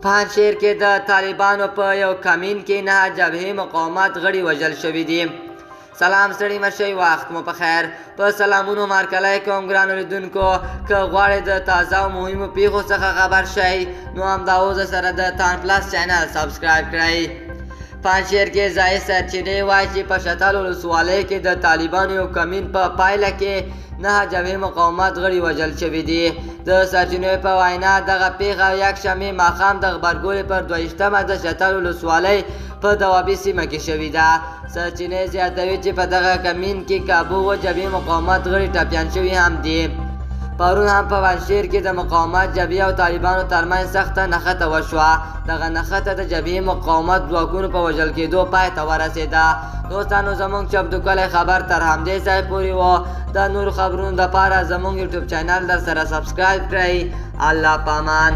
پنجشیر کې د طالبانو په یو کمین کې 9 جبهې مقاومت غړي وژل شوي دي. سلام ستړي مه شئ، وخت مو په خیر. په سلامونو مارکلی کوم ګرانو لیدونکو. که غواړئ د تازه او مهمو پیښو څخه خبر شئ نو همدا اوس سره د تان پلس چینل سبسکرایب کړئ. پنجشیر کې ځایي سرچینې وایي چې په شتل ولسوالۍ کې د طالبانو یو کمین په پایله کې 9 جبهې مقاومت غړي وژل شوي دي. د سرچینو په وینا دغه پیښه یکشنبې ماښام د غبرګولي پر 22مه د شتل ولسوالۍ په دوابي سیمه کې شوې ده. سرچینې زیاتوي چې په دغه کمین کې کابو و جبهې مقاومت غړي ټپیان شوي هم دي. پرون هم په پنجشیر کې د مقاومت جبهې او طالبانو ترمنځ سخته نښته وشوه. دغه نښته د جبهې مقاومت ځواکونو په وژل کېدو پای ته ورسېده. دوستانو زموږ چمتوکلی خبر تر همدې ځای پورې و. د نورو خبرونو دپاره زموږ یوټیوب چینل در سره سبسکرایب کړئ. الله پامان.